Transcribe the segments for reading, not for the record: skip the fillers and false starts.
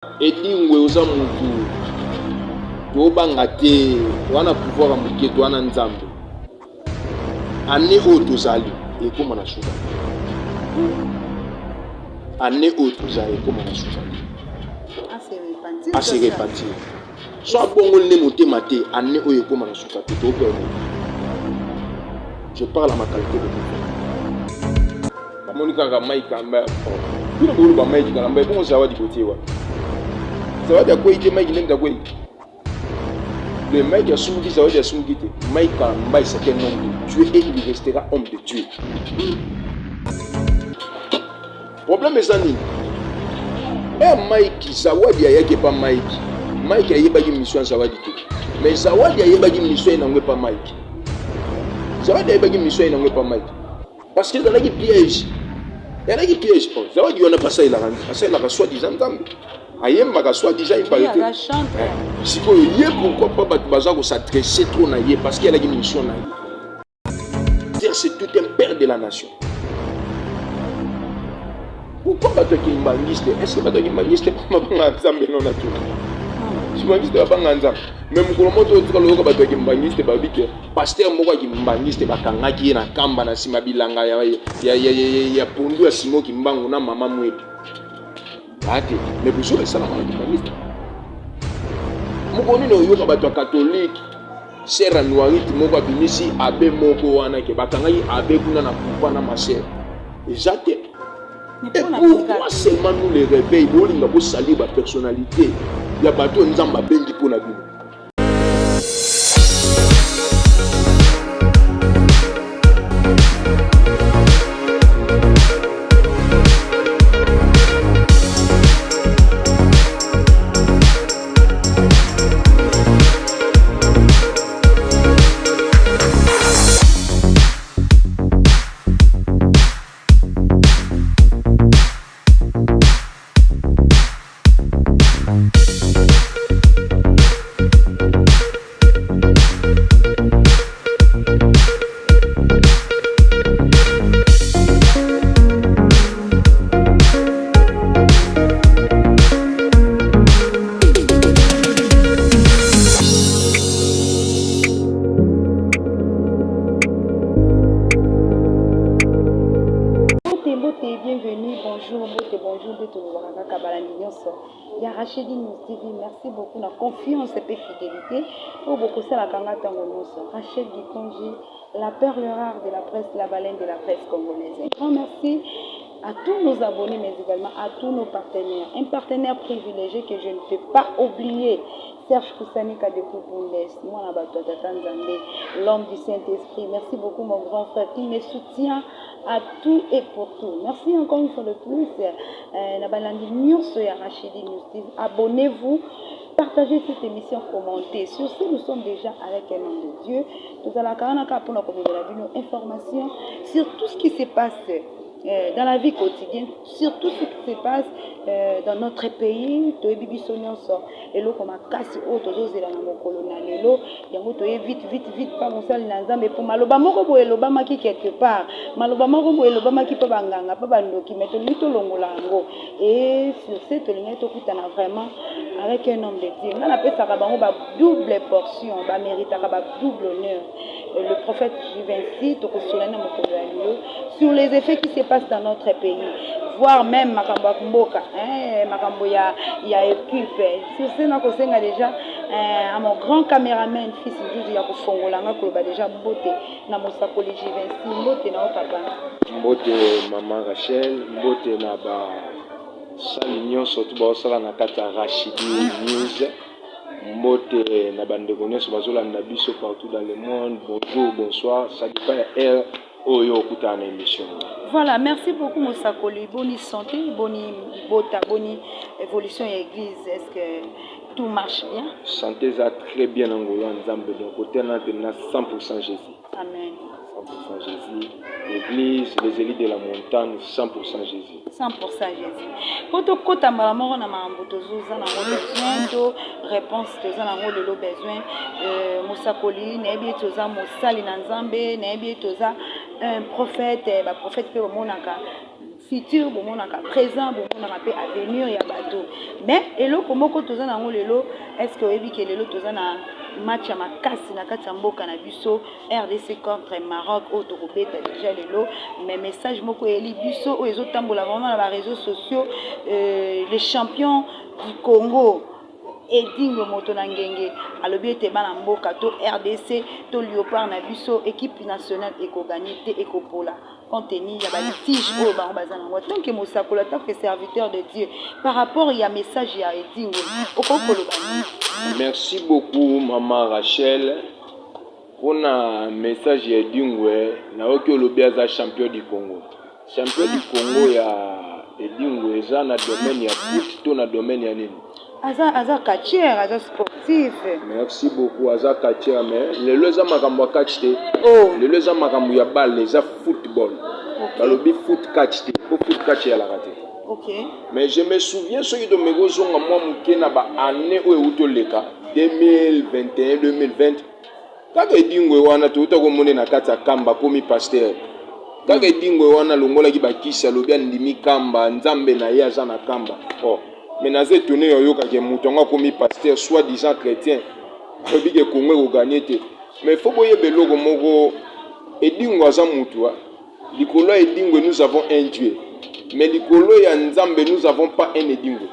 Edingwe oza mutu tobanga te wana pouvoir amuke to wana nzambe ane oyo tozali ekoma na suka ane oyo tozali ekoma na suka ase repentir so abongoli nde motema te ane oyo ekoma na suka te toperde. Je parle à ma qualité de prophète. Bamoni kaka maika mba kuna bolu ba maiki kala mba bongo zawadi kotewa zawadi akwei te maiki ndenge akwei le maiki asumuki zawadi asumuki te maika mba c'est un homme de Dieu et il restera homme de Dieu. Problème est ça nini maiki zawadi ayaki pa maiki maiki ayebaki mission zawadi te mais zawadi ayebaki mission nango pa maiki zawadi ayebaki mission nango pa maiki parce que ezalaki piège ezalaki piège zawadi wana asalelaka soi-disant nzambe ayembaka soi-disant iparete sikoyo ye pourquoi pas bato baza kosadresse trop na ye parce que ezalaki mission na ye c'est tout un père de la nation. Pourquoi bato yaki mbangiste est-ce que bato yaki mbangiste mabanga nzambe non na tout mbangiste babanga nzambe mais mokolo moto otika loyoka bato yaki mbangiste babi ke pasteur moko yaki mbangiste bakangaki ye na kamba na nsima bilanga ya pondu ya simoki mbangu na mama mwebi ate mais bosolo esalama na mbangiste moko nini oyoka bato ya katolike sera noirite moko abimisi abe moko wana ke bakangaki abe kuna na pouvoir na masere eza te. Et pourquoi seulement nous les réveils, nous avons salué la personnalité. Il y a bateau nzamba bengi pour la vie. Merci beaucoup la confiance et fidélité. Rachel Gikonji, la perle rare de la presse, la baleine de la presse congolaise. Un grand merci à tous nos abonnés, mais également à tous nos partenaires. Un partenaire privilégié que je ne peux pas oublier. Serge Koussani Kadekoupoundes, l'homme du Saint-Esprit. Merci beaucoup mon grand frère qui me soutient à tout et pour tout. Merci encore une fois de plus. Abonnez-vous, partagez cette émission, commentez. Sur ce, nous sommes déjà avec un homme de Dieu. Nous allons information sur tout ce qui se passe dans la vie quotidienne, sur tout ce qui se passe dans notre pays. Et là, comme à casse autre chose, il y a un colonel. Vite, pas mon sale mais pour Malobama, Obama qui quelque part, Malobama, Obama qui peut banganga, pas bandoki, mais tout longolango. Et sur cette ligne, tout a vraiment avec un homme de Dieu. On appelle ça double portion, mérite double honneur. Le prophète Juvenci, sur les effets qui se passent dans notre pays, voire même Makambo Mboka, Makambo ya équipe. Sur ce, nous avons déjà à mon grand caméraman, fils de Yakou Fongolanga, qui a déjà beauté dans mon sakoli Juvenci, beauté dans papa. Beauté maman Rachel, beauté na ba salignon surtout ba sala na kata Rachidi News. Mbote na bandeko nyonso bazolanda biso partout dans le monde. Bonjour, bonsoir, ça dépend de oyo okuta na émission. Voilà, merci beaucoup Mosakoli. Bonne santé, bonne évolution à l'église. Est-ce que tout marche bien? Santé ça très bien en Angola, Nzambe donc côté na 100% Jésus. Amen. 100% Jésus. L'église, les élites de la montagne, 100% Jésus. 100% Jésus. Quand tu as maman na mambotozo za na besoin réponse toza na le besoin Mosakoli na bien toza mosali na Nzambe na bien toza un prophète prophète pe monaka futur bomonaka présent bomonaka pe avenir ya bato mais eloko moko toza nango lelo est-ce que oyebi ke lelo toza na match ya makasi na kati ya mboka na biso RDC contre Maroc oyo tokobeta déjà lelo mais message moko eyeli biso oyo ezotambola vraiment na baréseaux sociaux les champions du Congo Edingo moto na ngenge alobi ete bana mboka to RDC to Léopard na biso équipe nationale ekoganye te ekopola compte tenu ya balitige oyo bango baza nango tant que mosakola tant que serviteur de Dieu par rapport ya message ya Edingo okokoloba. Merci beaucoup maman Rachel pour na message ya Edingo na oki olobi aza champion du Congo. Champion du Congo ya Edingo eza na domaine ya foot to na domaine ya nini? Aza catcher, aza sportif. Merci beaucoup, aza catcher, mais le leza makambo catch te. Oh. Le leza makambo ya balle, leza football. Balobi foot catch te, pour foot catch ya la raté. OK. Mais je me souviens ceux qui de me zonga moi muke na ba année o euto leka 2021 2020. Kaka Edingo wana to uta ko mone na kati ya kamba komi pasteur. Kaka Edingo wana longola ki bakisi alobi ndimi kamba nzambe na ye aza na kamba. Oh. Mais naze tourné yoyoka ke mutonga komi pasteur soit disant chrétien obi ke Congo ko gagner te mais faut boye beloko moko Edingo aza mutu likolo Edingo nous avons un Dieu mais likolo ya nzambe nous avons pas un Edingo.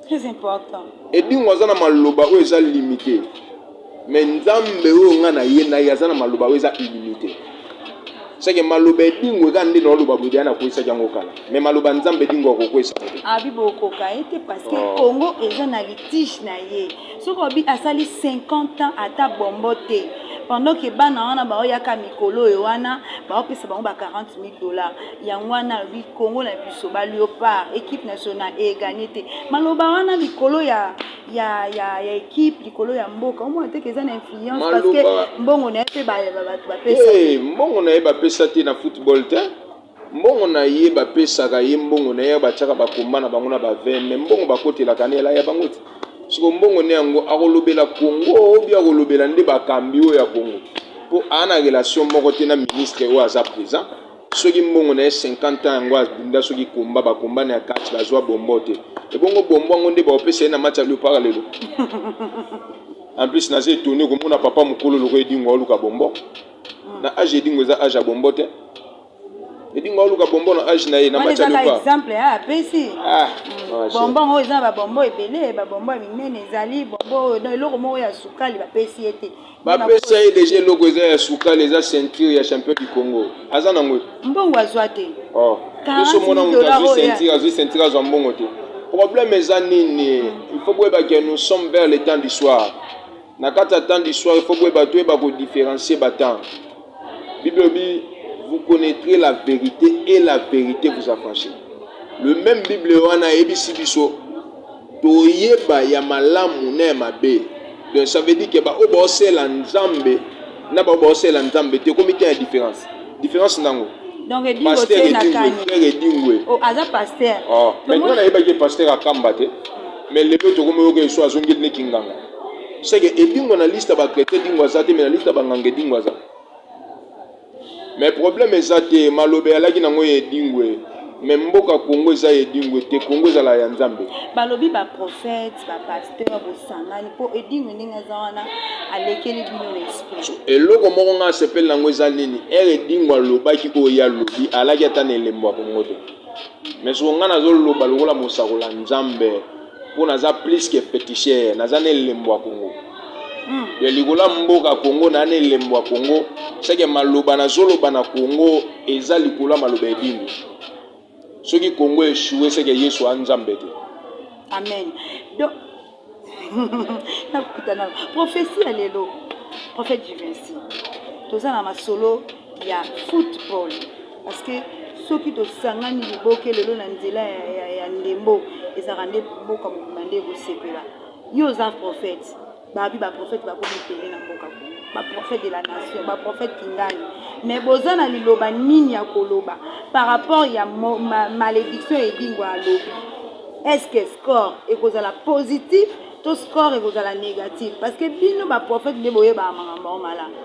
Très important. Edingo aza na maloba o eza limité mais nzambe o nga na ye na aza na maloba o eza illimité. C'est que maloba Edingo ga ndi no loba bodia na koisa jango kala mais maloba nzambe Edingo ko koisa abibo koka ete parce que Congo eza na litige na ye soko bi asali 50 ans ata bombo te pendant que bana wana ba oyaka mikolo yo wana ba opesa bango ba $40,000 yango wana bi Congo na biso ba Léopard équipe nationale e gagné te maloba wana likolo ya équipe likolo ya mboka o mo te que eza na influence parce que mbongo na pe ba pesa mbongo na ba pesa te na football te mbongo na ye ba pesa ka ye mbongo na ye ba tshaka ba komba na bango na ba veme mbongo ba kotela kanela ya bango te siko mbongo ne yango akolobela Congo obi akolobela nde ba kambi o ya Congo po ana relation moko te na ministre o aza présent soki mbongo na ye 50 ans yango abinda soki komba ba komba na kati bazwa bombo te e bongo bombo ngo nde ba opesa na match le parallelo en plus na zé tourner comme on a papa mukolo loko Edingo luka bombo na age Edingo za age bombo te Edingo luka bombo na age na ye na match le pas exemple ya pesi bombo ngo eza ba bombo ebele ba bombo minene ezali bombo na eloko moko ya sukali ba pesi ete ba pesa ye déjà logo eza ya sukali eza ceinture ya champion du Congo aza na ngwe mbongo azwa te so mona mutu azwi ceinture azwa mbongo te problème eza nini il faut que nous sommes vers le temps du soir na kata temps du soir il faut que différencier temps Bible dit vous connaîtrez la vérité et la vérité vous affranchit le même Bible wana ebisi biso toyeba ya malamu na mabe donc ça veut dire que ba obosela nzambe na ba obosela nzambe te comme il y a différence nango donc Edingo te na kani Edingo oh aza pasteur maintenant na yeba ke pasteur akamba te mais le peu to comme yoke so azongi ne kinganga c'est que Edingo na liste ba chrétien Edingo za te mais na liste ba nganga Edingo za mais problème ezate malobe alaki nango Edingo mais mboka Congo za Edingo te Congo za la ya nzambe balobi ba prophète ba pasteur bo sangani po Edingo ninga za wana alekeli bino l'esprit eloko moko nga sepel nango za nini Edingo alobaki ko ya lobi alaki atane lembo Congo te mais so nga na zo loba lokola mosakola nzambe po naza plus que féticheur naza ne lembo Congo ya likola mboka Congo na ne lembo Congo c'est que maloba na zoloba na Congo eza likola maloba Edingo soki Congo échoué c'est que Yesu anzambe te amen donc na prophétie ya lelo prophète Juvency toza na masolo ya football parce que soki tosangani liboke lelo na nzela ya ndembo ezaka nde mboka mobima nde ekosepela yo oza prophète babi baprophète bakomi pele na mboka baprophète de la nation baprophète kingani mais boza na liloba nini ya koloba par rapport ya malédiction Edingo alobi est-ce que score ekozala positif to score ekozala négatif parce que bino baprophète nde boyeba makambo malamu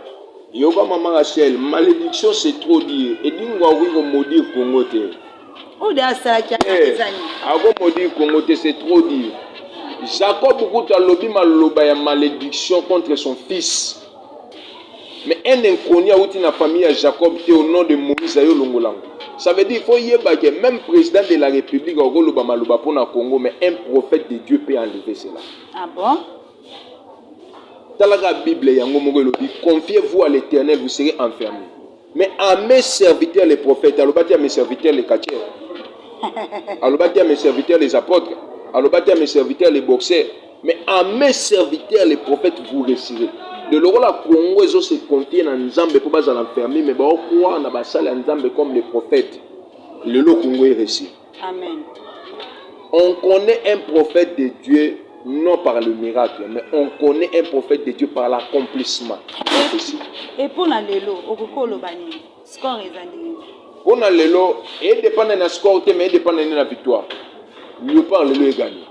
Yoga maman Rachel, malédiction c'est trop dire. Et dis moi oui on maudit Congo te. O de asala ezani. Ako maudit Congo te c'est trop dire. Jacob beaucoup a lobby maloba ya malédiction contre son fils. Mais un inconnu a outi na famille à Jacob te au nom de Moïse ayo longolango. Ça veut dire qu'il faut yeba que même président de la République a loba maloba pour na Congo, mais un prophète de Dieu peut enlever cela. Ah bon? Dans la Bible, confiez-vous à l'Éternel, vous serez enfermés. Mais à mes serviteurs les prophètes, à mes serviteurs les chrétiens, à mes serviteurs les apôtres, à mes serviteurs les boxeurs, mais à mes serviteurs les prophètes, vous resterez. De l'eau la Congo, ils se confient dans Nzambe pour pas l'enfermer, mais bon, quoi, on a passé à Nzambe comme les prophètes. Le lot Congo est réussi. Amen. On connaît un prophète de Dieu non par le miracle, mais on connaît un prophète de Dieu par l'accomplissement. Et pour la lelo, okoko lo bani, score ezali. Pour la lelo, il dépend de la score, mais il dépend de la victoire. Léopard lelo est gagné.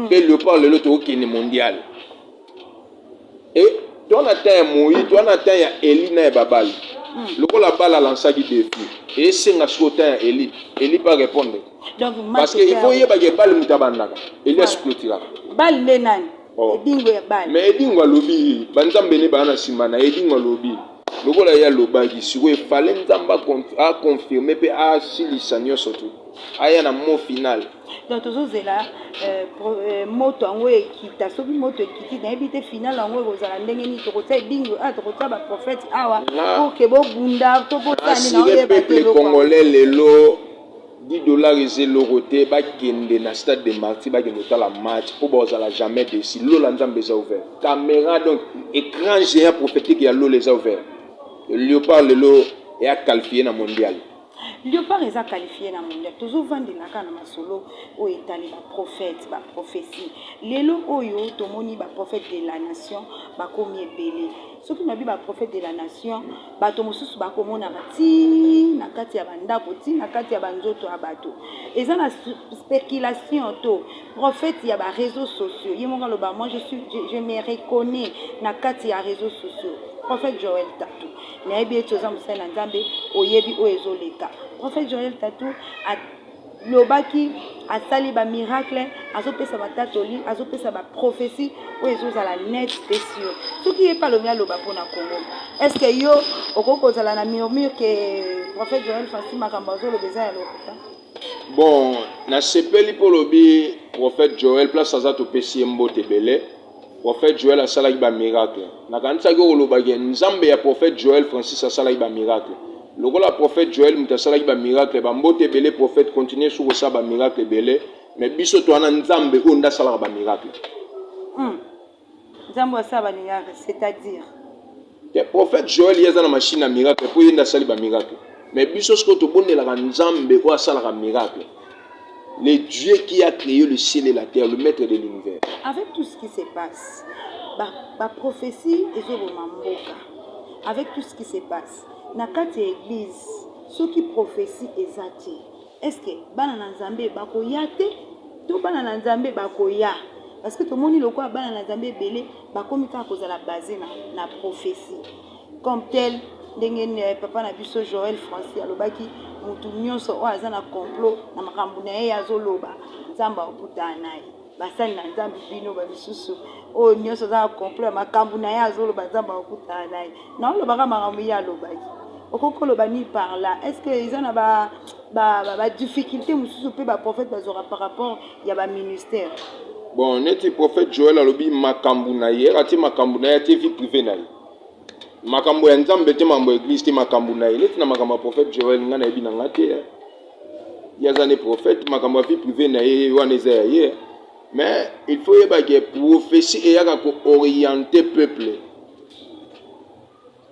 Et Léopard lelo est au mondial. Et toi on attend Moïse, toi on attend Elina et Babal. Le coup la balle a lancé qui défi. Et c'est un scotin Eli. Eli pas répondre. Donc, parce qu'il faut y avoir des balles mutabandaga. Eli a scrutiré. Balle lenan. Edingo ya balle. Mais Edingo lobby, banzam bene bana simana Edingo lobby. Le coup là il y a le bagi. Si vous fallait nzamba à confirmer puis à silisaniyo surtout. Aya na mot final. Donc toujours c'est là moto ango ekita soki moto ekiti na ebité final ango kozala ndenge ni tokota bingo tokota ba prophète awa pour que bo bunda to botani na oyeba te le congolais lelo $10 eze loroté ba kende na stade de Martyrs ba kende la match pour bozala jamais dessus lola nzambe za ouvert caméra donc écran géant prophétique ya lola les ouvert le Léopard lelo est à qualifier na mondial. Léopard est qualifié dans le monde. Toujours vendre la canne à solo où est allé la prophète, la prophétie. Lélo oyo tomoni ba prophète de la nation, ba komi belé. Ce qui m'a dit ba prophète de la nation, ba tomosus ba komona bati na kati ya banda koti na kati ya banzoto abato. Et ça la spéculation to prophète ya ba réseaux sociaux. Yemonga loba moi je me reconnais na kati ya réseaux sociaux. Prophète Joël Tatou. Na ebi etoza musala nzambe oyebi oezoleka. Prophète Joël Tatou a lobaki a sali ba miracle azopesa ba tatoli azopesa ba prophétie oezoza la net spéciaux. Ce qui est pas le mia loba pona Congo. Est-ce que yo okoko zala na murmure que prophète Joël Fassi makambazo lo beza ya lokota? Bon, na sepeli pour lobi prophète Joël place azato pesi mbote belé. Prophète Joël a salaki ba miracle. Na kanisa ko lobaki nzambe ya prophète Joël Francis a salaki ba miracle. Lokola prophète Joël muta salaki ba miracle ba mbote belé prophète continue sur ça ba miracle belé mais biso to ana nzambe o nda salaka ba miracle. Nzambe sa ba miracle c'est-à-dire le prophète Joël y a na machine à miracle pour nda sali ba miracle mais biso ce que to bondela ka nzambe o salaka miracle. Le Dieu qui a créé le ciel et la terre, le maître de l'univers. Avec tout ce qui se passe, la prophétie est au Mamboka. Avec tout ce qui se passe, dans quatre églises, ceux qui prophétient exactement. Est-ce que Banana Nzambe bakoyate, tout Banana Nzambe bakoya? Parce que tout le monde le quoi Banana Nzambe belé, bakomika à cause de la base na prophétie. Comme tel, papa na biso Joël Francis alobaki mutu nyonso o aza na complot na makambo na ye azoloba nzamba okutana naye basali na nzambe bino ba bisusu o nyonso za complot makambo na ye azoloba nzamba okutana naye na olobaka makambo ya alobaki okokoloba ni par là. Est-ce que ils ont ba difficulté mususu pe ba prophète bazora par rapport ya ba ministère? Bon, neti prophète Joël alobi makambo na ye ati makambo na ye ati vie privée na ye. Makambo ya nzambe te mambo église te makambo na ye neti na makambo prophète Joël nga na yebi na nga te ya zane prophète makambo vie privée na ye wana eza ya ye mais il faut yeba que prophétie eyaka ko orienter peuple.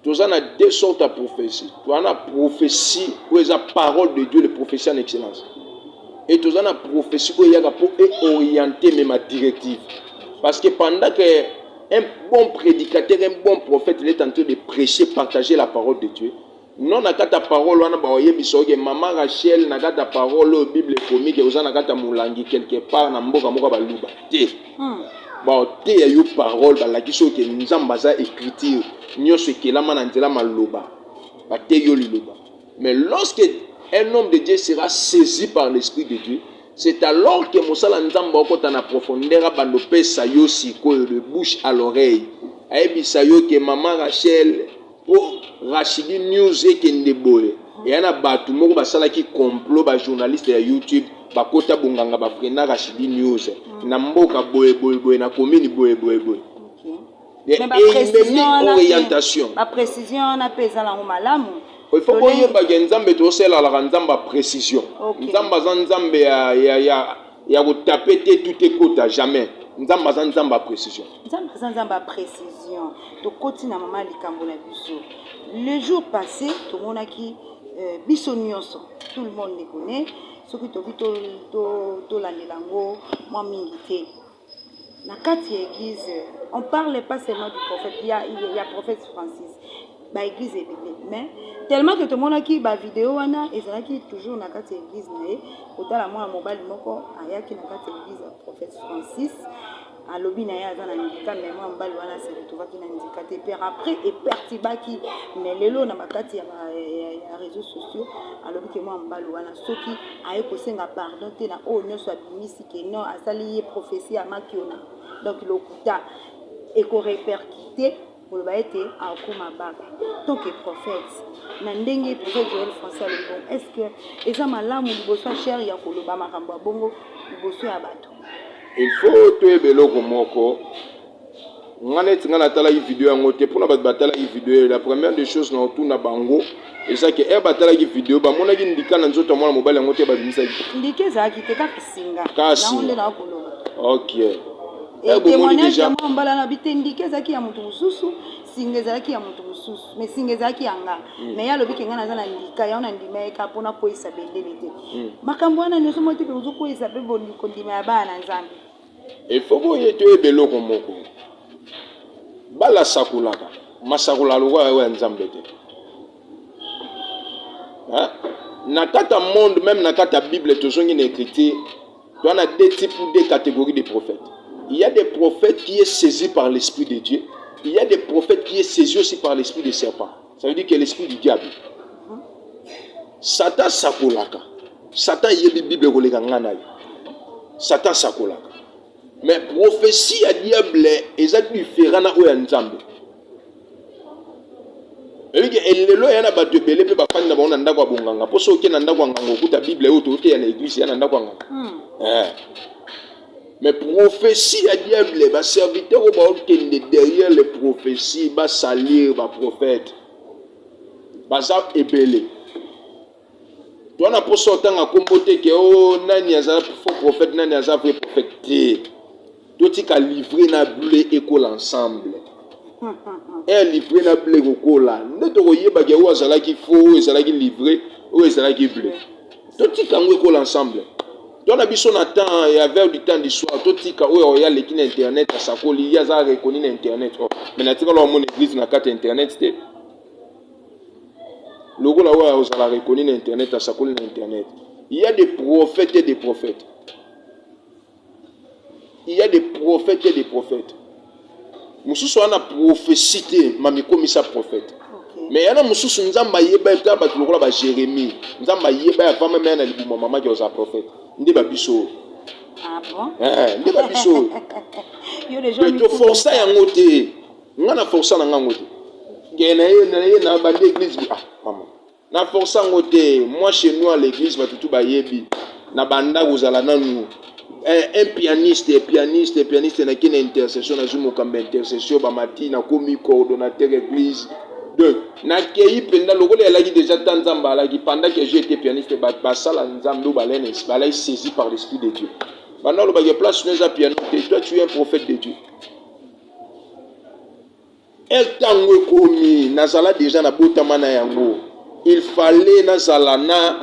Tous en a deux sortes de prophétie. Tu en as prophétie où est la parole de Dieu, le prophétie en excellence. Et tous en a prophétie où il y a pour orienter même ma directive. Parce que pendant que un bon prédicateur, un bon prophète, il est en train de prêcher, partager la parole de Dieu. Non, na kata parole, on a baoye bisoge, maman Rachel, na kata parole, Bible comique, on a kata moulangi quelque part, na mboka moka baluba. Te. Bon, te ya yo parole, ba la kiso ke nzamba za écriture. nyonso ekelama na nzela maloba bateyo liloba. Mais lorsque un homme de Dieu sera saisi par l'Esprit de Dieu, c'est alors que mosala nzamba okota na profondeur bando pesa yo sikoyo de bouche à l'oreille. Ayebisa yo ke maman Rachel po Rachidi News ekende boye. Et ana batu moko basala ki complot ba journaliste ya YouTube bakota bonganga ba frena Rachidi News. Na mboka boye na commune boye. Mais ma orientation. Ma précision na pesa la malamu. Il faut qu'on y ait pas nzambe to sela la nzamba précision. Nzamba nzambe ya ko taper tout écoute jamais. Nzamba précision. Nzamba précision. To koti na mama likambo na biso. Le jour passé, tout le monde a qui biso nyonso. Tout le monde les connaît. Ceux qui to la nelango, moi mingité. Na kati église, on parle pas seulement du prophète. Il y a prophète Francis. Ba église est bébé. Mais tellement que tout le monde a qui ba vidéo wana et ça qui toujours na kati église naé. Autant la moi mobile moko aya qui na kati église prophète Francis. A lobby na ya za na ndika mais moi mobile wana se retrouva qui na ndika te père après et pertiba qui mais lelo na bakati ya réseaux sociaux a lobby que moi mobile wana soki aye ko senga pardon te na o nyonso abimisi ke non asali prophétie à makiona. Donc l'okuta et ko répercuter pour le baïté à Okuma Baba. Donc le prophète, Nandenge prophète Joël François le bon. Est-ce que et ça malamu liboso cher ya koloba makambo bongo liboso ya bato. Il faut te beloko moko. Ngane tingana tala yi vidéo ngote pour na batala yi vidéo la première des choses na otuna bango et ça que e batala yi vidéo ba mona gi ndika na nzoto mwana mobile ngote ba bimisa. Ndike za ki te ka kisinga. Na onde na koloba. OK. Et témoignage ya mwambala na bitendike zaki ya mutu mususu singezaki ya mutu mususu mais singezaki yanga mais ya lobi kenga na ndika ya ona ndima eka pona ko isa bendele te makambo wana nyoso moti pe uzuko isa be boni ko ndima ya bana nzambe il faut boye to ebeloko moko bala sakulaka masakula lokwa ya nzambe te na kata monde même na kata bible tozongi na écriture tu as deux types ou deux catégories de prophètes. Il y a des prophètes qui est saisi par l'esprit de Dieu. Il y a des prophètes qui est saisi aussi par l'esprit du serpent. Ça veut dire que l'esprit du diable. Satan sakolaka. Satan yebi Bible koleka ngana. Satan sakolaka. Mais prophétie à diable est différent na oya nzambe. Elike elelo yana bato belé pe bafani na bona ndako abonganga. Poso ke na ndako nganga okuta Bible oto te ya na église yana ndako nganga. Mais prophétie à diable, les serviteurs derrière les prophéties, va salir, va prophète, va ébélé. Toi, on a pas sorti à compoter que oh nani aza faux prophète, nani aza vrai prophète. Toi, tu as livré na blé école ensemble. Et livré na blé école là. Ne te voyez pas que ou azala qui faux, azala qui livré, ou azala qui blé. Toi, tu as école ensemble. Dans la biso na temps il y avait du temps du soir tout tika oyo ya lekina internet asakoli ya za reconnu na internet mais na tika lo mon église na carte internet te logo la oyo osala reconnu na internet asakoli na internet il y a des prophètes et des prophètes il y a des prophètes et des prophètes mususu ana prophétie mami komisa prophète mais yana mususu nzamba yeba ta ba lokola ba Jérémie nzamba yeba ya femme mena libuma mama ki oza prophète ndeba biso ah bon ndeba biso yo les gens to força yango te ngana força na ngango te ngena ye na ba l'église ah maman na força yango te moi chez nous à l'église ba tutu ba yebi na banda kozala nanu un pianiste na kina intercession na jumo kamba intercession ba matina komi coordonnateur église donc na kei penda lokola elaki déjà tant nzamba alaki pendant que j'étais pianiste ba sala nzambe balene balai saisi par l'esprit de Dieu maintenant le bagage place nous a piano toi tu es un prophète de Dieu et tango komi nazala déjà na botama na yango il fallait nazala na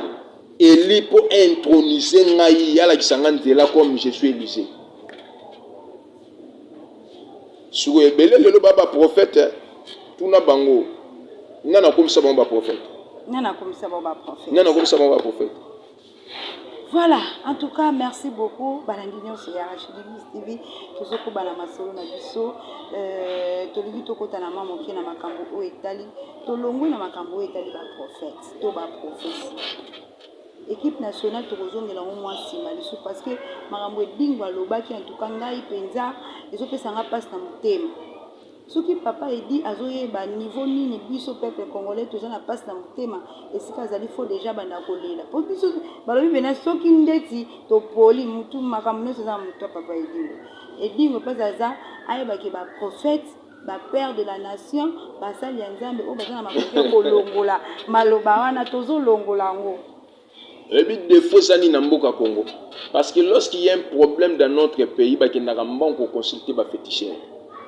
Eli pour introniser ngai yala kisanga nzela comme je suis Élysée sur ebele le baba prophète tuna bango nana comme ça bon ba prophète nana comme ça bon ba prophète nana comme ça bon ba prophète Voilà, en tout cas, merci beaucoup. Balandinion, c'est Arachidibis TV. Tout ce que Balamasolo na biso. Toligi to kota na mama qui na makambo o etali. Tolongo na makambo o etali ba prophète. To ba prophétie. Équipe nationale tokozongela ngo mwasi malisu parce que makambo edingwa lobaki en tout cas ngai penza ezopesa nga passe na motema. Soki papa edi azoyeba niveau nini biso peuple congolais toza na passe na motema esika azali fo déjà banda kolela po biso balobi bena soki ndeti topoli mutu makambo nyonso eza na motu ya papa edingo mpe aza ayebaki baprophète bapère de la nation basali ya nzambe oyo baza na makoki kolongola maloba wana tozolongola yango. Le but de faux ça ni namboka Congo. Parce que lorsqu'il y a un problème dans notre pays, bah qu'il n'a pas consulter ba féticheur.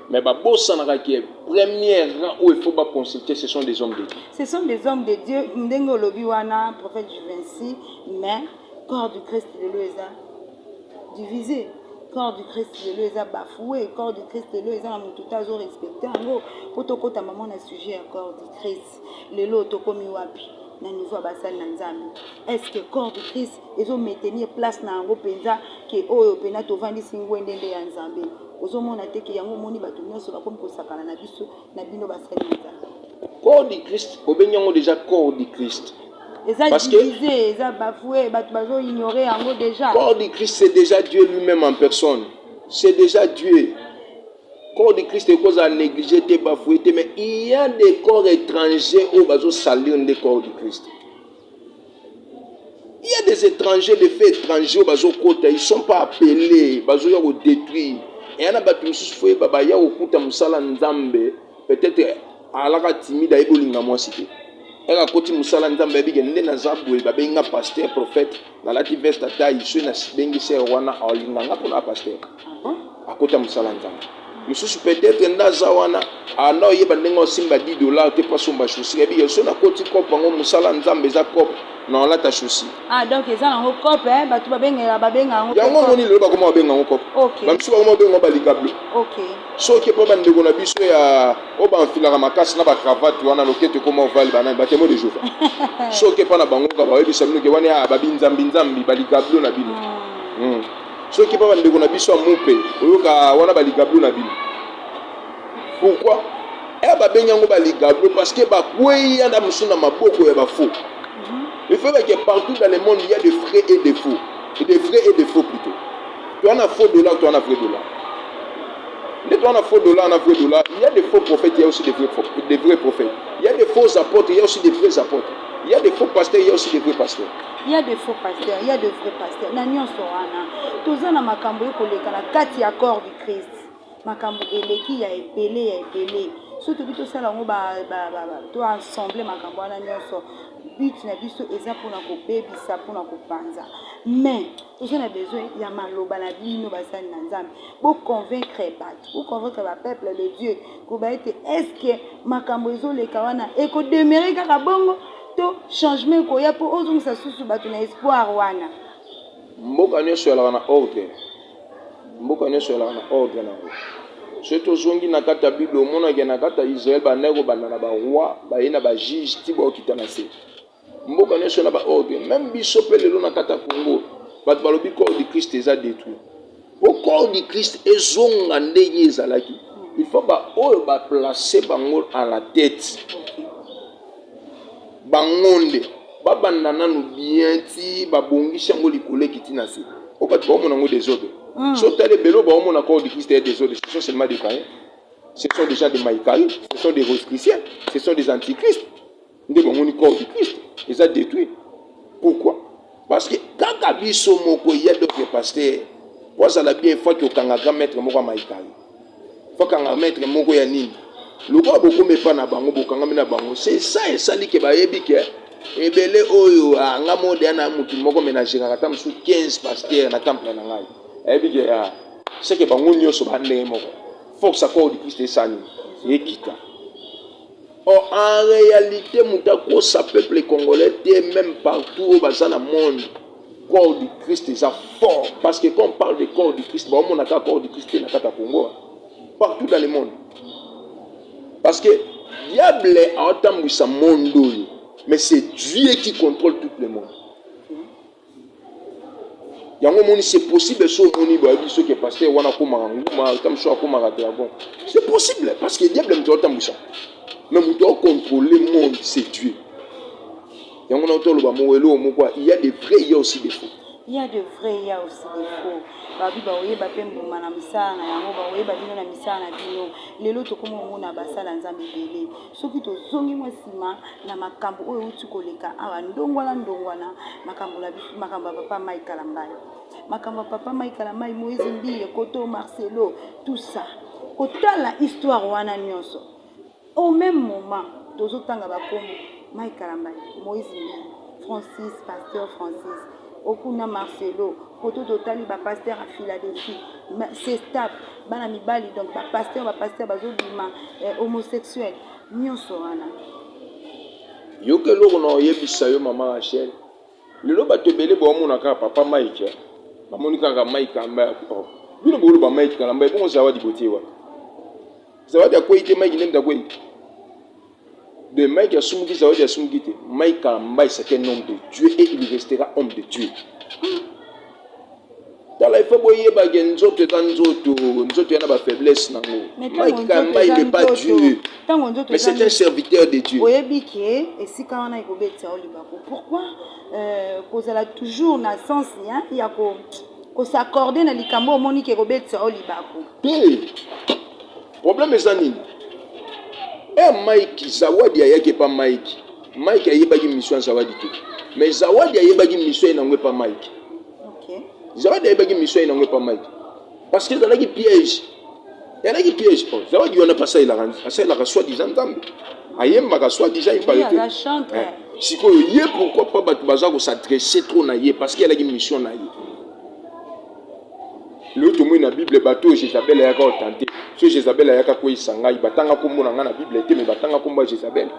Mais bah bossa n'a qui est premier rang où il faut pas consulter, ce sont des hommes de Dieu. Ce sont des hommes de Dieu. Ndengo lobi wana prophète Juvenci, mais corps du Christ de l'Éza divisé. Corps du Christ de l'Éza bafoué. Corps du Christ de l'Éza na mututa zo respecté. Ango potoko ta maman na sujet à corps du Christ. Lelo tokomi wapi. Na niveau basal na nzambe. Est-ce que corps du Christ ezo maintenir place na ngo penza ke oyo pena to vandi singwende nde ya nzambe. Ozomona te ke yango moni bato nyonso bakomi kosakana na biso na bino basali na nzambe. Corps du Christ, obenyango déjà corps du Christ. Parce que ça bafoué, bato ignorer yango déjà. Corps du Christ c'est déjà Dieu lui-même en personne. C'est déjà Dieu. Corps du Christ est cause à négliger, te bafoué, mais il y a des corps étrangers où bazo salir des corps du Christ. Il y a des étrangers, des faits étrangers où bazo kota, ils sont pas appelés, bazo ya ko détruire. Et yana batu mususu foué baba ya okuta musala nzambe, peut-être alaka timide ay bolinga mwasi te. Eka koti musala nzambe bige nde na zabwe babenga pasteur prophète na lati veste ta iso na bengi se wana alinga nga pona pasteur. Akota musala nzambe. Mususu peut-être ndaza wana ana yeba ndenga simba $10 te pas somba chousi bige so na koti kopa ngo musala nzambe za kopa na lata chousi. Ah donc eza na kopa hein batu babenga ngo. Yango moni lelo bakoma babenga ngo kopa. OK. Bamsu bakoma babenga balikablo. OK. So ke pa bandeko na biso ya oba enfilaka makasi na ba cravate wana lokete koma ovali bana ba temo de jour. So ke pa na bango ka ba yebisa bino ke wana ya babinzambi balikablo na bino. So ke pa bandeko na biso amupe oyoka wana balikablo na bino. Pourquoi? Ba benyango balikablo parce que ba kwei anda musuna maboko ya ba faux. Il faut que partout dans le monde il y a des vrais et des faux. Et des vrais et des faux plutôt. Tu en as faux dollars, tu en as vrai dollars. Dès qu'on a faux dollars, on a vrai dollars. Il y a des faux prophètes, il y a aussi des vrais prophètes. Il y a des faux apôtres, il y a aussi des vrais apôtres. Il y a des faux pasteurs, il y a aussi des vrais pasteurs. Il y a des faux pasteurs, il y a des vrais pasteurs. Na nyonso wana. Tozana makambo ekoleka na kati ya corps du Christ. Makambo eleki ya ebele. Surtout que tout ça là on doit assembler makambo wana nyonso. But na biso eza pona ko bebisa pona ko panza. Mais tous on a besoin ya maloba na bino basani na nzambe. Pour convaincre ba peuple de Dieu ko ba ete est-ce que makambo ezoleka wana e ko demeurer kaka bongo to changement ko ya po ozongisa susu bato na espoir wana. Mboka nyonso ya na ordre. Mboka nyonso ya na ordre na ngo. Surtout zongi na kata Bible omona ke na kata Israël baneko banana ba roi ba yena ba juge ti ba okitana se. Mboka nyonso na ba ordre même biso pe lelo na kata Congo bato balobi corps du Christ eza détruit. Au corps du Christ ezonga ndenge ezalaki. Il faut ba oyo ba placer bango à la tête. Bangonde ba bandana no bien ti ba bongisa ngo likole kitina se. Okati ba mona ngo désordre. So tele belo ba mona corps du Christ est désordre, ce sont seulement des païens. Ce sont des gens de Maïkari, ce sont des rosicruciens, ce sont des antichrists. Nde ba moni corps du Christ, ils ont détruit. Pourquoi? Parce que quand abiso moko y a d'autres pasteurs, pour ça la bien faut que kanga maître moko Maïkari. Faut kanga maître moko ya nini. Loko boko me pa na bango bokanga na bango. C'est ça et ça li ke ba yebi ke ebele oyo anga mode na mutu moko ménager kata musu 15 pasteurs na temple na ngai. Ebi ke c'est que bango nyoso ba ndenge moko. Faut que ça corps du Christ sani ekita. Or en réalité mutako sa peuple congolais même partout au bazar dans le monde. Corps du Christ est fort parce que quand on parle de corps du Christ, on a corps du Christ na kata Congo partout dans le monde. Parce que diable a entamé ce monde, mais c'est Dieu qui contrôle tout le monde. yango moni c'est possible so moni ba biso que pasteur wana ko manguma tam so ko mangata bon c'est possible parce que diable mto tambusha mais mto contrôler monde c'est Dieu yango na to lo ba moelo mo quoi il y a des vrais il y a aussi des faux. Il y a de vrais, il y a aussi des faux. Babi ba oyeba pe mbuma na misala na yango ba oyeba bino na misala na bino. Lelo to komo mona basala nzambe bele. Soki to zongi mwa sima na makambo oyo uti koleka awa ndongwana makambo la bifu makambo papa Mike Kalambai. Makambo papa Mike Kalambai Moïse Mbile Koto Marcelo tout ça. Kotala histoire wana nyonso. Au même moment tozo tanga ba kombo Mike Kalambai Moïse Mbile Francis Pasteur Francis Okuna Marcelo, Koto Totali, pasteur à Philadelphie, c'est stable, bana mibali, donc pasteur, bazobima, homosexuel, nyonso wana. Yo ke loko na oyebisa yo mama Rachel. Lelo batebele bo mona ka papa Mike. Ba monika ka Mike amba ko. Bino bolo ba Mike Kalamba bon zawadi botewa. Zawadi akoite Mike nemda koi. De Mike Asumuki zawadi Asumuki te. Mike Kalamba c'est un homme de Dieu et il restera homme de Dieu. Dans la fois boye ba genzoto tanzoto, nzoto yana ba faiblesse nango. Mike Kalamba il n'est pas Dieu. Mais c'est un serviteur de Dieu. Pourquoi kozala toujours na sens il y a ko s'accorder na likambo moni ke kobetsa olibako. Problème est nini? Mike zawadi ayake pa Mike. Mike ayebaki mission zawadi te. Mais zawadi ayebaki mission na ngwe pa Mike. OK. Zawadi ayebaki mission na ngwe pa Mike. Parce que dans la piège. Il y a qui piège. Zawadi on a passé il a rendu. Ça la soi-disant nzambe. Ayemba ka soi-disant il parle. Il a chanté. Si ko yé pourquoi pas batu baza ko s'adresser trop na yé parce qu'il y a une mission na yé. L'autre mot na Bible bateau Jézabel ya ka tenté. So Jézabel ya ka ko isanga batanga kombo na na Bible te mais batanga kombo Jézabel.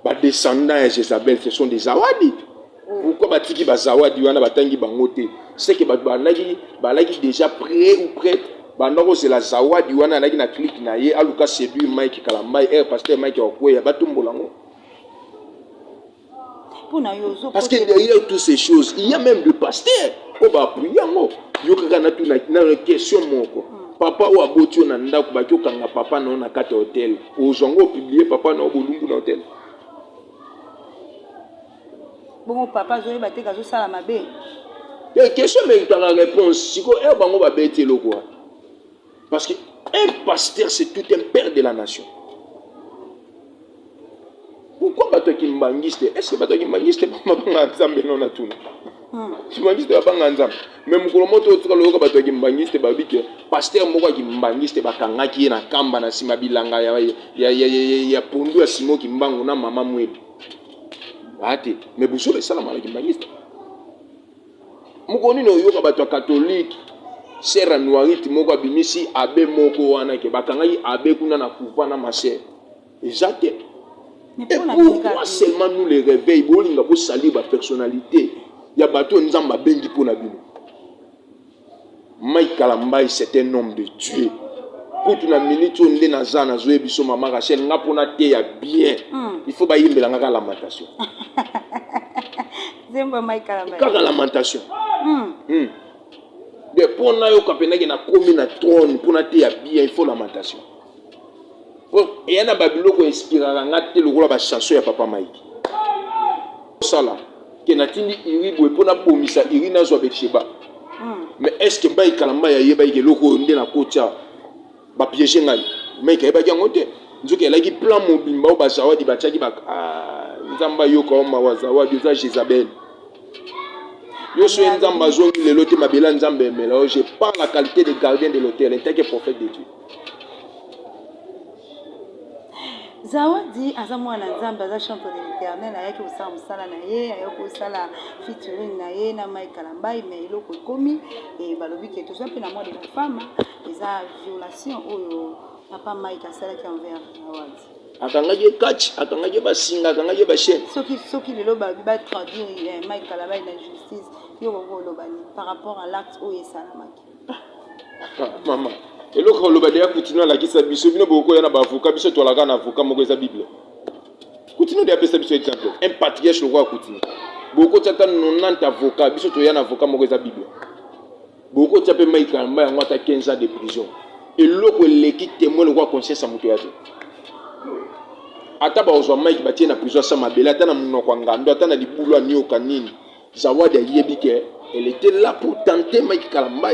Ba descendants de Jézabel ce sont des zawadi. Pourquoi batiki ba zawadi wana batangi bango te? C'est que balaki déjà prêt ou prête. Bandoko c'est la zawadi wana naki na clique na ye aluka séduire Mike Kalamba pasteur Mike Okoya batumbolango. Parce que derrière toutes ces choses, il y a même le pasteur. On va prier en yo kaka tu na question moko. Papa ou aboti na ndako ba kyo kanga papa na na kata hotel. Ozongo publier papa na bolungu na hotel. Bon papa zo ba te ka zo sala mabe. Question mais ta réponse siko bango ba bete lo quoi. Parce que un pasteur c'est tout un père de la nation. Pourquoi bato ki mbangiste? Est-ce que bato ki mbangiste pas mabanga nzambe non na tuna? Si mbangiste babanga nzambe. Même ko moto tuka lo ko bato ki mbangiste babike pasteur moko ki mbangiste bakangaki na kamba na sima bilanga ya pondu ya simo ki mbango na mama mwebi. Ate, mais buso le sala mala ki mbangiste. Mukoni no yo ka bato catholique. Sera noirite moko abimisi abe moko wana ke bakangaki abe kuna na pouvoir na maser. Exact. Et pourquoi seulement nous les réveillons? Bolinga pour salir ma personnalité. Il y a bateau nzamba bengi pour na bino. Mike Kalambai c'est un homme de Dieu. Pour tu na minute on est na zana zoe biso mama Rachel nga pona te ya bien. Il faut ba yimbela nga lamentation. Zemba Mike Kalambai. Ka lamentation. De pona yo kapenaki na komi na trône pona te ya bien il faut lamentation. Et il y a Babylone qui inspire le rôle de la chanson de Papa Mike. Ça qui n'a tini iri boy pour na pomisa iri na zo betcheba. Mais est-ce que Mike Kalamba ya yeba ke loko ndé na kotia ba piéger ngai. Mike yeba ki ngote. Nzoki elaki plan mobimba o ba zawadi ba tchaki ba nzamba yo ko ma wazawadi za Jézabel. Yo suis nzamba zongi le loté mabela nzambe mela. Je parle la qualité de gardien de l'hôtel en tant que prophète de Dieu. Zawadi azamwana nzambe aza chanteur de l'Éternel ayaki osala mosala na ye ayaki osala featuring na ye na Mike Kalambai mais eloko ekomi et balobi ke toza mpe na mwa de la femme eza violation oyo papa Mike asalaki envers Zawadi akangaki catch akangaki basinga akangaki bachaîne soki lelo batraduire Mike Kalambai na justice yo kokoloba ni par rapport à l'acte oyo esalamaki maman eloko loba deya continue la kisa biso bino boko yana ba avocat biso to la kana avocat moko eza Bible continue de pesa biso exemple un patriarche le roi continue boko tata 90 avocat biso to yana avocat moko eza Bible beaucoup de gens Mike Kalamba ont 15 ans de prison. Et l'autre l'équipe témoin le roi conscience à Moutouate. Ata ba ozwa Mike batie na prison sa mabela ata na munoko ngando ata na libulu ani okanini. Zawadi yebi ke elle était là pour tenter Mike Kalamba.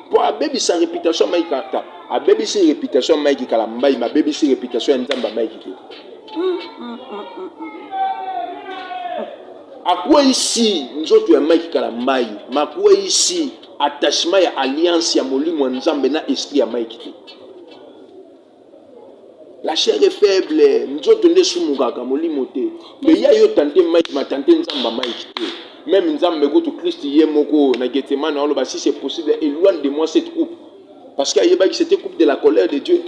Pour abébi sa réputation Mike Kalamba. Abébi sa réputation Mike Kalamba, ma bébi sa réputation Nzamba Mike. À quoi ici nous autres Mike Kalamba, ma quoi ici attachement ya alliance ya molimo Nzambe na esprit ya Mike. La chair est faible, nous autres ne sommes pas molimo te. Mais il y a yo tenté Mike, ma tante Nzamba Mike. Même Nzambe go to Christ yemoko na Gethsemane on va si c'est possible éloigne de moi cette coupe. Parce qu'il y a c'était coupe de la colère de Dieu.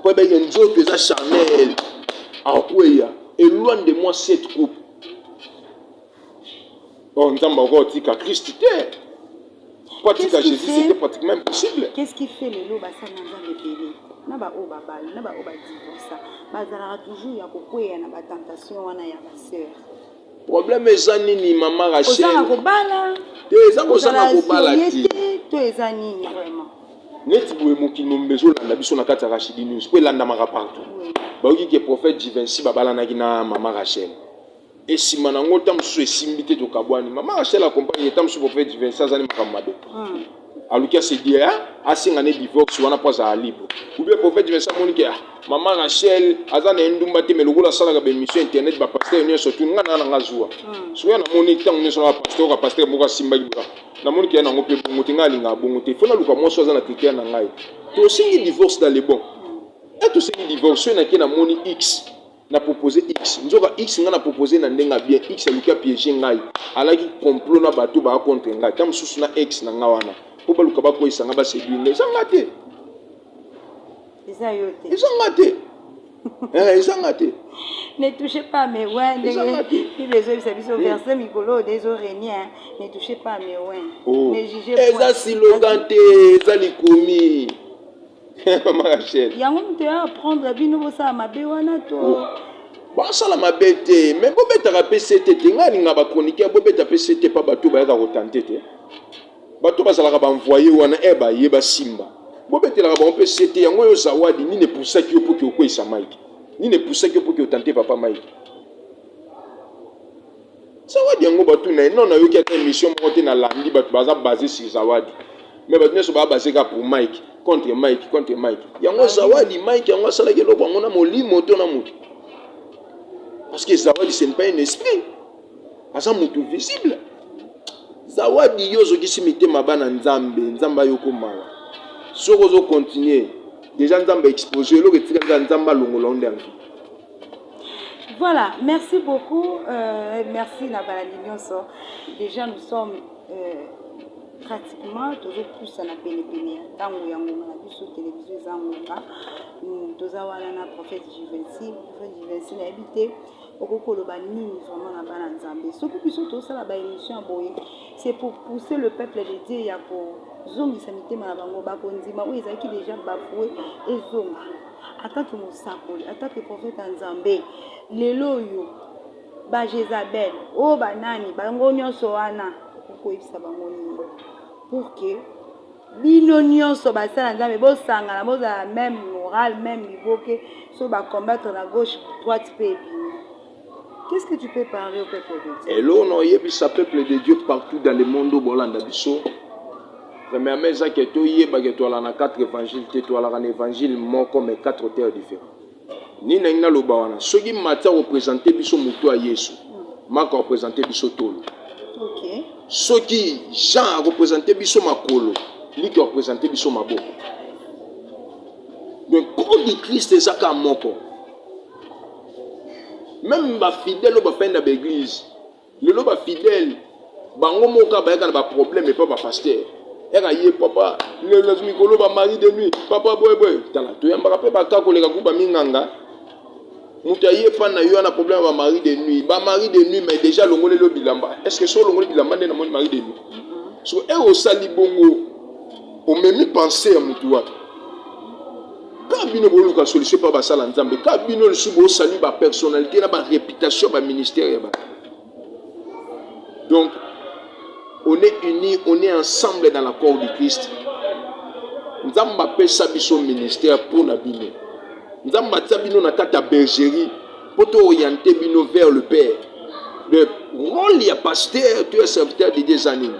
Pour bien nous autres que ça charnel en quoi éloigne de moi cette coupe. On Nzamba go tika Christ te. Pratique à Jésus c'était pratiquement impossible. Qu'est-ce qui fait le lot basa Nzambe bébé? Na ba o babal, na ba o ba divorce. Bazala toujours ya kokwea na ba tentation wana ya ba sœur. Problème ezani ni maman Rachel. Osana kobala. Osana kobala ti. To ezani vraiment. Neti boye mokino mbezo landa biso na kati ya Rachel News. Po landa maka partout. Ba oki ke prophète Jivency babala na kina maman Rachel. Et si manango tam su esimbité to kabwani. Maman Rachel accompagne tam su prophète Jivency azani makamado. Alukia se dit asinga ne divorce wana pas à libre. Ou bien prophète Jivency monique maman Rachel azana endumba te melogola sala ka émission internet ba pasteur nyo surtout ngana na ngazua. Soya na monique tant nyo so pasteur moka simba libra. Na monique na ngope bongo tinga linga bongo te. Fona luka mo so azana critère na ngai. To singi divorce dans les bons. Et to singi divorce na ki na moni X na proposer X. Nzoka X nga na proposer na ndenga bien X alukia piéger ngai. Alaki complot na bato ba contre ngai. Tam susu na X na ngawana. Pour le cabas pour ils va séduire les gens gâtés. Ils sont gâtés. Ils sont gâtés. Ne touchez pas mes ouins. Les autres verset Mikolo des Oréniens. Ne touchez pas mes ouins. Ne jugez pas. Ils ont si le ganté, ils ont les commis. Maman Rachel. Il y a un moment à prendre bino ça ma béwana to. Bon ça la ma bête. Mais bobé ta PCT tinga ninga ba chroniquer bobé ta PCT pas bateau ba ka retenter. Bato bazalaka ba envoyer wana eba yeba simba bobetelaka ba mpe c'était yango yo zawadi ni ne poussa ki pour que ko isa Mike ni ne poussa ki pour que tenter papa Mike zawadi yango bato na non na yo ki ata émission monter na landi bato baza basé sur zawadi mais bato neso ba basé ka pour Mike contre Mike yango zawadi Mike yango sala ke loko ngona molimo to na mutu parce que zawadi ce n'est pas un esprit asa mutu visible. Zawadi yozo kisimite mabana Nzamba yoko mawa. Soko zo continuer. Déjà Nzamba exposé lo ketika Nzamba longola ondangi. Voilà, merci beaucoup. Merci Nabala Nyonso. Déjà nous sommes pratiquement toujours plus à la pénépénie. Tango yango na biso télévision zangoka. Tozawana na prophète Jivency na habité. Okokolo ba nini vraiment na bana Nzambe. Ce que biso to ça la émission boye, c'est pour pousser le peuple de Dieu ya ko zongisa mitema na bango ba konzima ou ezaki déjà bafoué et zonga. Attaque mosakoli, attaque prophète Nzambe. Lelo yo ba Jezabel, o ba nani bango nyonso wana kokoyisa bango nini pour que bino nyonso basala Nzambe bosangana bozala même morale même niveau que so ba combattre la gauche droite pe. Qu'est-ce que tu peux parler au peuple de Dieu? Et là, on a eu ce peuple de Dieu partout dans le monde. Premièrement, ça que tu as 4 évangiles, tu as un évangile comme 4 terres différents. Ni na lobawana. Ceux qui m'ont représenté biso muto à Yesu, m'a représenté biso tolo. OK. Ceux qui Jean a représenté biso makolo, lui qui a représenté biso maboko. Donc, corps du Christ est ça comme moko. Même les fidèles qui sont dans l'église, les fidèles, bango moka ba na problème et pas ba pasteur. Et papa, les mikolo ba mari de nuit, papa boy. Tala to yamba pe ba ka ko le ka kuba minganga. Mutaye pa na yo na problème ba mari de nuit. Ba mari de nuit mais déjà longole lo bilamba. Est-ce que so longole bilamba na mon mari de nuit? So e o sali bongo. O memi penser à mutuwa. Quand bino bolo ka solution pa basala Nzambe, quand bino le subo sali ba personnalité na ba réputation ba ministère ya ba. Donc on est unis, on est ensemble dans la corps du Christ. Nzamba pesa biso ministère pour na bino. Nzamba tsa bino na kata bergerie pour t'orienter bino vers le Père. Le rôle y a pasteur, tu es serviteur de des années.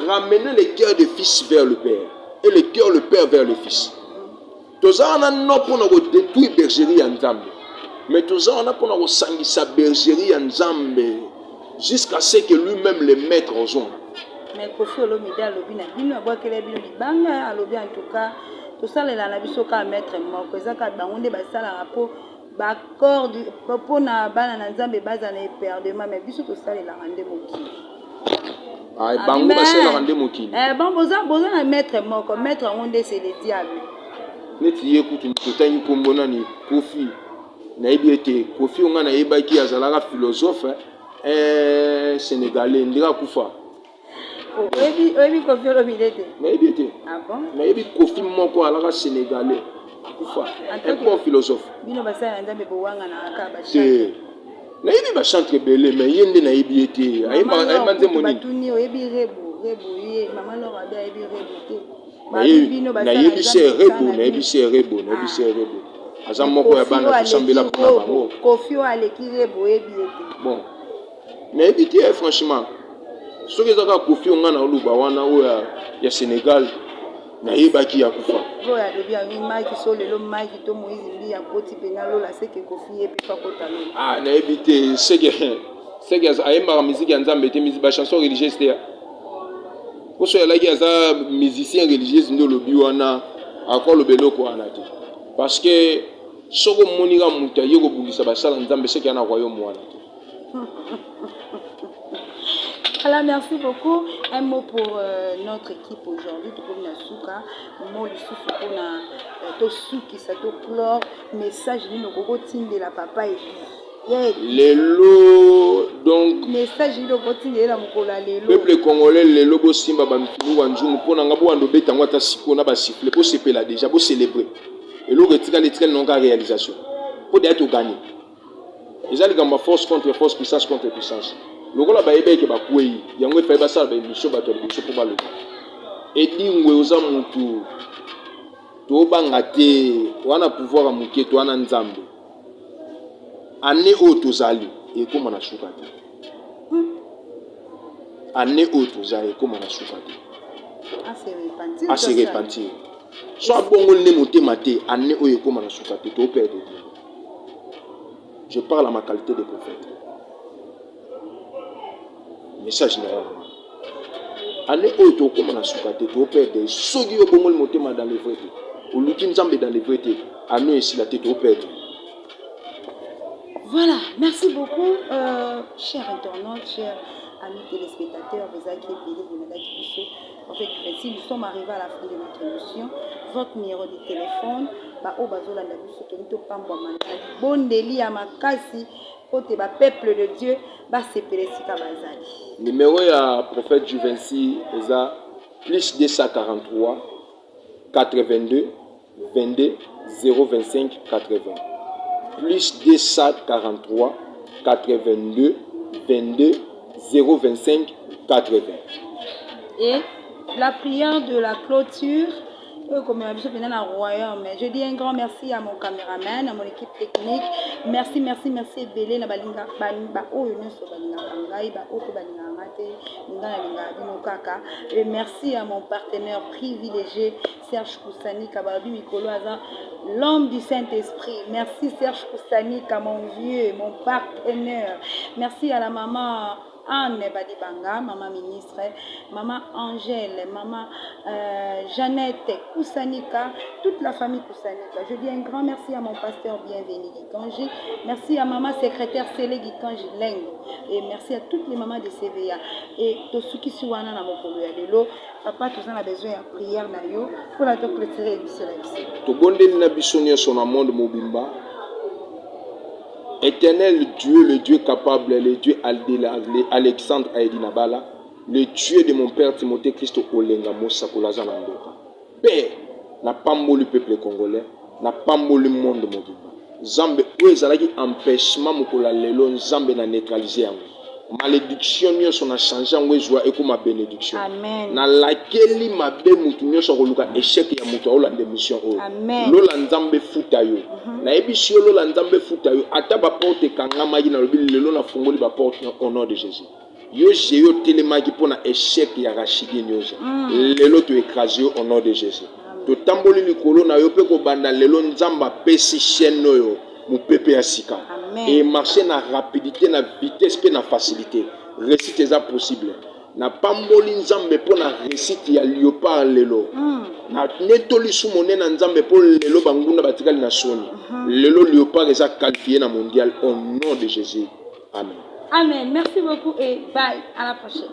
Ramener le cœur du fils vers le Père et le cœur le Père vers le fils. Tous on a non pour nous détruire bergerie en Nzambe. Mais tous on a pour nous sanguer sa bergerie en Nzambe jusqu'à ce que lui-même le maître aux hommes. Mais Kofi Olomide alobi na bino abwakela bino libanga alobi en tout cas tosalela na biso ka maître moko ezaka bango nde basalaka mpo baccord mpo na bana na Nzambe baza na eperdement mais biso tosalelaka nde mokili bango basalelaka nde mokili bon boza na maître moko maître yango nde c'est le diable neti ye kutu totangi nkombo nani Kofi nayebi ete Kofi onga nayebaki azalaka philosophe sénégalais ndika kufa oyebi Kofi Olomide te nayebi ete nayebi Kofi moko alaka sénégalais kufa un bon philosophe bino basala na Nzambe bowanga na aka bachante nayebi bachantre ebele mais ye nde nayebi ete ayemba nze monini batuni oyebi rebu ye mama lor abe ayebi rebu te nayebi se rebo aza moko ya bana tosambela mpona bango Kofi oyo aleki rebu oyebi ete bon nayebi te franchement soki ezaka Kofi onga na oluba wana oyo ya Sénégal nayebaki ya kufa oyo alobi yango maki so lelo maki to Moïse mbi ya koti pena lola seke Kofi ye mpe fakota lola nayebi te seke ayembaka miziki ya Nzambe te bachanson religieuse te poso yalaki aza musicien religieuse nde olobi wana akoloba eloko wana te parce que soki omonika moto aye kobungisa basala Nzambe seke ya na royaume wana te. Alors, merci beaucoup. Un mot pour notre équipe aujourd'hui. Tout comme Nasuka, mot du sous pour to souki ça to clore message ni nokoko tinde la papa et lelo donc message ni nokoko tinde la mokola lelo peuple congolais lelo bo simba ba mfulu wa njumu pona ngabo ando beta ngwa ta siko na ba siffler bo sepela déjà bo célébrer et lo retika non ka réalisation pour d'être gagné. Ils allaient comme force contre force, puissance contre puissance. Le rôle là est que bakoué, yango fait basa ba émission bato émission pour balo. Et dingwe oza mutu to bangate wana pouvoir amuke to wana Nzambe. Ane o tozali et comme na shuka te. Ane o tozali comme na shuka te. A se repentir. So abongo ne motema te ane o comme na shuka te to perdre. Je parle à ma qualité de prophète. Message na yango. Ane oyo to koma na sukate to perdre. Soki yo bongo le motema dans le vrai. O luki Nzambe dans le vrai. Ane esi la tête to perdre. Voilà, merci beaucoup, chers internautes, chers amis téléspectateurs, vous avez qui en fait, si nous sommes arrivés à la fin de notre émission, votre numéro de téléphone, peuple de Dieu, numéro ya prophète Juvency est plus 243 82 22 025 80. Plus 243 82 22 025 80. Et la prière de la clôture, comme royaume. Je dis un grand merci à mon caméraman, à mon équipe technique. Merci, merci, merci. Belé na balinga ba oyo nyonso balinga kangai ba oto balinga ngate ngana linga bino kaka. Et merci à mon partenaire privilégié Serge Koussani Kababi Mikolo Aza, l'homme du Saint-Esprit. Merci Serge Koussani à mon vieux, mon partenaire. Merci à la maman Anne Badibanga, maman ministre, maman Angèle, maman Jeannette Koussanika, toute la famille Koussanika. Je dis un grand merci à mon pasteur bienvenu Gikanji. Merci à maman secrétaire Sélé Gikanji Lengo. Et merci à toutes les mamans de CVA. Et Tosuki Siwana na mokolo ya lelo. Papa, tous on a besoin de prière na yo pour la clôturer l'émission. Tobondeli na bisonia son monde mobimba. Éternel Dieu, le Dieu capable, le Dieu Alexandre Aedinabala, le Dieu de mon Père Timothée Christ Olenga Mosakola Zanamboka. Père, n'a pas le peuple congolais, n'a pas le monde mobile. Zambe, où est-ce empêchement Mokola Lelo, Zambe n'a neutralisé. malédiction nyonso na changé yango ezwa ekoma bénédiction. Amen. Na laquelle mabe mutu nyonso akoluka échec ya mutu aolanda mission oyo. Amen. Lola nzambe futa yo. Nayebi si yo lola nzambe futa yo ata baporte ekangamaki na lobi lelo nafungoli baporte au nom de Jésus. Yo yo telemaki mpona échec ya rachidi nyonso. Lelo to écrase yo au nom de Jésus. To tamboli likolo na yo pe ko banda lelo nzamba pesi chaîne oyo mupepe ya sika. Et marcher na rapidité na vitesse pe na facilité. Réussite est possible. Na pamboli nzambe mpona réussite ya léopard lelo. Na netoli su monene nzambe po lelo bangunda batikali na soni. Lelo léopard eza qualifié na mondial au nom de Jésus. Amen. Amen. Merci beaucoup et bye. À la prochaine.